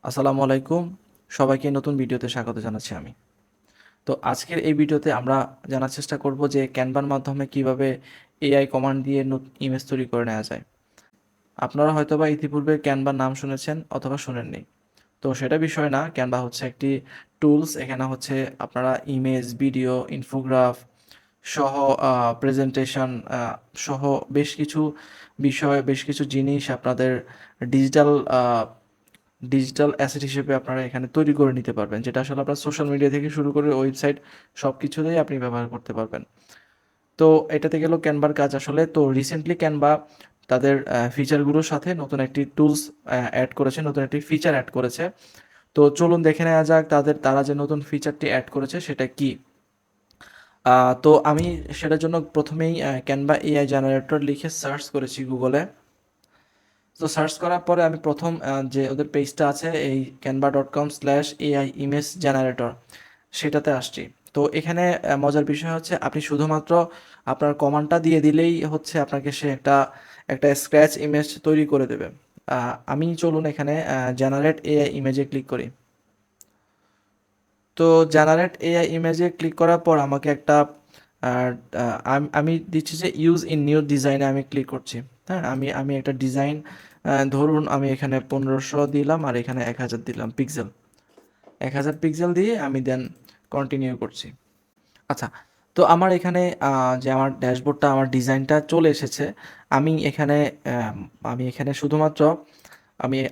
আসসালামু আলাইকুম। সবাইকে নতুন ভিডিওতে স্বাগত জানাচ্ছি আমি। তো আজকের এই ভিডিওতে আমরা জানার চেষ্টা করব যে ক্যানভার মাধ্যমে কিভাবে এআই কমান্ড দিয়ে ইমেজ তৈরি করে নেওয়া যায়। আপনারা হয়তোবা ইতিপূর্বে ক্যানভার নাম শুনেছেন অথবা শুনেননি। তো সেটা বিষয় না, ক্যানভা হচ্ছে একটি টুলস। এখানে হচ্ছে আপনারা ইমেজ, ভিডিও, ইনফোগ্রাফ সহ প্রেজেন্টেশন সহ বেশ কিছু বিষয়, বেশ কিছু জিনিস আপনাদের ডিজিটাল ডিজিটাল অ্যাসেট হিসেবে আপনারা এখানে তৈরি করে নিতে পারবেন, যেটা আসলে আপনার সোশ্যাল মিডিয়া থেকে শুরু করে ওয়েবসাইট সব কিছুতেই আপনি ব্যবহার করতে পারবেন। তো এটাতে গেল ক্যানভার কাজ আসলে। তো রিসেন্টলি ক্যানভা তাদের ফিচারগুলোর সাথে নতুন একটি টুলস অ্যাড করেছে, নতুন একটি ফিচার অ্যাড করেছে। তো চলুন দেখে নেওয়া যাক তারা যে নতুন ফিচারটি অ্যাড করেছে সেটা কি। তো আমি সেটার জন্য প্রথমেই ক্যানভা এআই জেনারেটর লিখে সার্চ করেছি গুগলে। তো সার্চ করার পরে আমি প্রথম যে ওদের পেজটা আছে, এই canva.com/ai ইমেজ জেনারেটর, সেটাতে আসছি। তো এখানে মজার বিষয় হচ্ছে আপনি শুধুমাত্র আপনার কমান্ডটা দিয়ে দিলেই হচ্ছে আপনাকে সে একটা একটা স্ক্র্যাচ ইমেজ তৈরি করে দেবে। আমি চলুন এখানে জেনারেট এআই ইমেজে ক্লিক করি। তো জেনারেট এআই ইমেজে ক্লিক করার পর আমাকে একটা আমি দিচ্ছি যে ইউজ ইন নিউ ডিজাইনে আমি ক্লিক করছি। হ্যাঁ, আমি আমি একটা ডিজাইন, ধরুন আমি এখানে 1500 দিলাম আর এখানে 1000 দিলাম পিক্সেল। 1000 পিক্সেল দিয়ে আমি দেন কন্টিনিউ করছি। আচ্ছা, তো আমার এখানে যে আমার ড্যাশবোর্ডটা, আমার ডিজাইনটা চলে এসেছে। আমি এখানে আমি এখানে শুধুমাত্র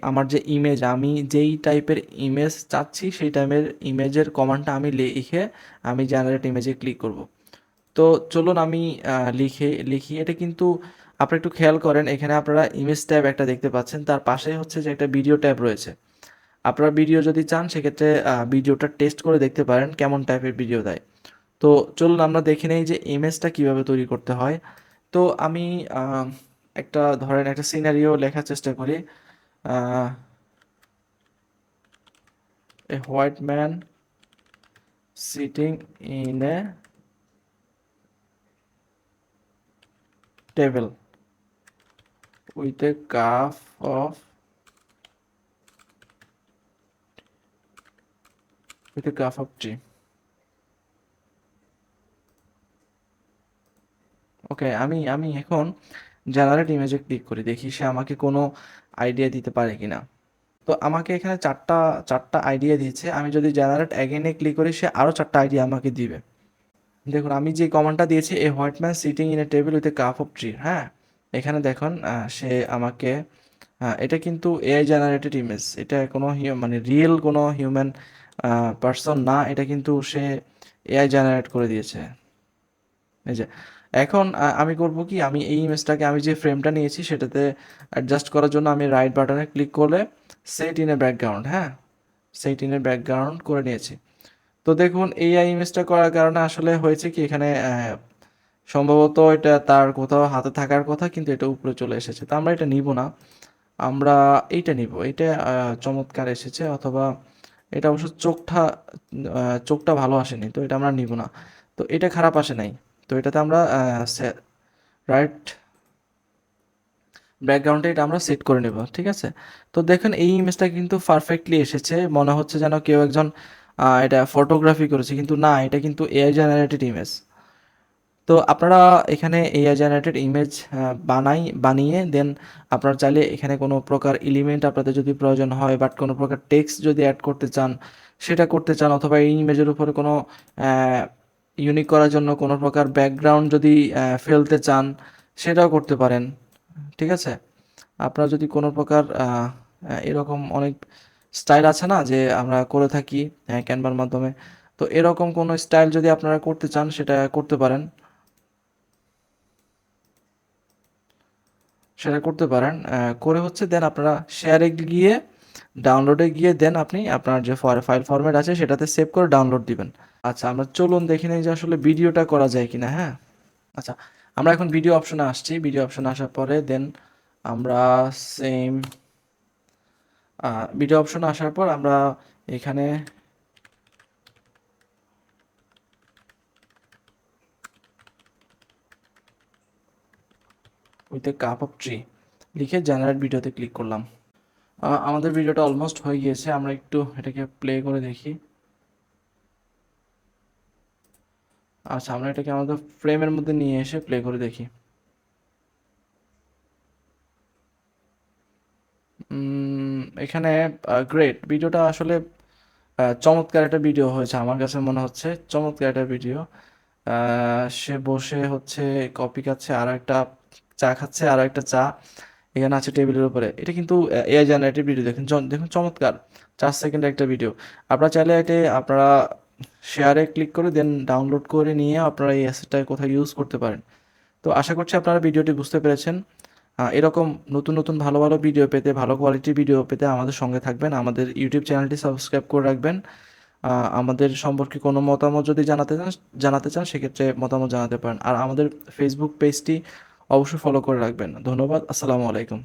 আমার যে ইমেজ, আমি যেই টাইপের ইমেজ চাচ্ছি সেই টাইপের ইমেজের কমান্ডটা আমি লিখে আমি জেনারেট ইমেজে ক্লিক করব। তো চলুন আমি লিখি। এটা কিন্তু আপনারা একটু খেয়াল করেন, এখানে আপনারা ইমেজ ট্যাব একটা দেখতে পাচ্ছেন, তার পাশে হচ্ছে যে একটা ভিডিও ট্যাব রয়েছে। আপনারা ভিডিও যদি চান সেক্ষেত্রে ভিডিওটা টেস্ট করে দেখতে পারেন কেমন টাইপের ভিডিও দেয়। তো চলুন আমরা দেখে নেই যে ইমেজটা কিভাবে তৈরি করতে হয়। তো আমি আহ, ধরেন একটা সিনারিও লেখার চেষ্টা করি। A white man sitting in a table with a cup of tea. Okay, আমি আমি এখন জেনারেট ইমেজে ক্লিক করি, দেখি সে আমাকে কোনো আইডিয়া দিতে পারে কিনা। তো আমাকে এখানে চারটা চারটা আইডিয়া দিয়েছে। আমি যদি জেনারেট অ্যাগেনে ক্লিক করি সে আরও চারটা আইডিয়া আমাকে দিবে। দেখুন আমি যে কমান্ডটা দিয়েছি, a white man sitting in a table with a cup of tree. হ্যাঁ, এখানে দেখুন সে আমাকে এটা কিন্তু এআই জেনারেটেড ইমেজ, এটা কোনো মানে রিয়েল কোনো হিউম্যান পার্সন না, এটা কিন্তু সে এআই জেনারেট করে দিয়েছে। এই যে এখন আমি করব কি, আমি এই ইমেজটাকে, আমি যে ফ্রেমটা নিয়েছি সেটাতে অ্যাডজাস্ট করার জন্য আমি রাইট বাটনে ক্লিক করলে সেট ইন এ ব্যাকগ্রাউন্ড, হ্যাঁ, সেট ইন এ ব্যাকগ্রাউন্ড করে নিয়েছি। তো দেখুন এই ইমেজটা করার কারণে আসলে হয়েছে কি, এখানে সম্ভবত এটা তার কোথাও হাতে থাকার কথা কিন্তু এটা উপরে চলে এসেছে। তো আমরা এটা নিব না, আমরা এইটা নিব। এটা চমৎকার এসেছে, অথবা এটা অবশ্য চোখটা ভালো আসেনি, তো এটা আমরা নিব না। তো এটা খারাপ আসে নাই, তো এটাতে আমরা রাইট ব্যাকগ্রাউন্ডে এটা আমরা সেট করে নেব, ঠিক আছে। তো দেখেন এই ইমেজটা কিন্তু পারফেক্টলি এসেছে, মনে হচ্ছে যেন কেউ একজন এটা ফটোগ্রাফি করেছে, কিন্তু না, এটা কিন্তু এআই জেনারেটেড ইমেজ। তো আপনারা এখানে এআই জেনারেটেড ইমেজ বানিয়ে দেন আপনারা চাইলে এখানে কোনো প্রকার এলিমেন্ট আপনাদের যদি প্রয়োজন হয়, বাট কোনো প্রকার টেক্সট যদি অ্যাড করতে চান সেটা করতে চান, অথবা এই ইমেজের উপরে কোনো ইউনিক করার জন্য কোনো প্রকার ব্যাকগ্রাউন্ড যদি ফেলতে চান সেটাও করতে পারেন, ঠিক আছে। আপনারা যদি কোনো প্রকার এরকম অনেক স্টাইল আছে না যে আমরা করে থাকি ক্যানভার মাধ্যমে, তো এরকম কোনো স্টাইল যদি আপনারা করতে চান সেটা করতে পারেন, সেটা করতে পারেন। করে হচ্ছে দেন আপনারা শেয়ারে গিয়ে, ডাউনলোডে গিয়ে দেন আপনি আপনার যে ফাইল ফরম্যাট আছে সেটাতে সেভ করে ডাউনলোড দিবেন। আচ্ছা, আমরা চলুন দেখে নিই যে আসলে ভিডিওটা করা যায় কিনা। হ্যাঁ, আচ্ছা, আমরা এখন ভিডিও অপশনে আসছি। ভিডিও অপশনে আসার পরে দেন আমরা সেম ভিডিও অপশনে আসার পর আমরা এখানে with a cup of tree লিখে জেনারেট ভিডিওতে ক্লিক করলাম। আমাদের ভিডিওটা অলমোস্ট হয়ে গিয়েছে, আমরা একটু এটাকে প্লে করে দেখি। আচ্ছা, আমরা এটাকে আমাদের ফ্রেমের মধ্যে নিয়ে এসে প্লে করে দেখি। এখানে গ্রেট, ভিডিওটা আসলে চমৎকার একটা ভিডিও হয়েছে, আমার কাছে মনে হচ্ছে চমৎকার একটা ভিডিও। সে বসে হচ্ছে কফি খাচ্ছে, আর একটা চা খাচ্ছে, আর একটা চা এখানে আছে টেবিলের উপরে। এটা কিন্তু এআই জেনারেটেড ভিডিও, দেখুন দেখুন চমৎকার, 4 সেকেন্ডের একটা ভিডিও। আপনারা চাইলে এটা আপনারা শেয়ারে ক্লিক করে দেন ডাউনলোড করে নিয়ে আপনারা এই অ্যাসেটটা কোথাও ইউজ করতে পারেন। তো আশা করছি আপনারা ভিডিওটি বুঝতে পেরেছেন। এরকম নতুন নতুন ভালো ভালো ভিডিও পেতে, ভালো কোয়ালিটির ভিডিও পেতে আমাদের সঙ্গে থাকবেন, আমাদের ইউটিউব চ্যানেলটি সাবস্ক্রাইব করে রাখবেন। আমাদের সম্পর্কে কোনো মতামত যদি জানাতে চান সেক্ষেত্রে মতামত জানাতে পারেন, আর আমাদের ফেসবুক পেজটি অবশ্যই ফলো করে রাখবেন। ধন্যবাদ, আসসালামু আলাইকুম।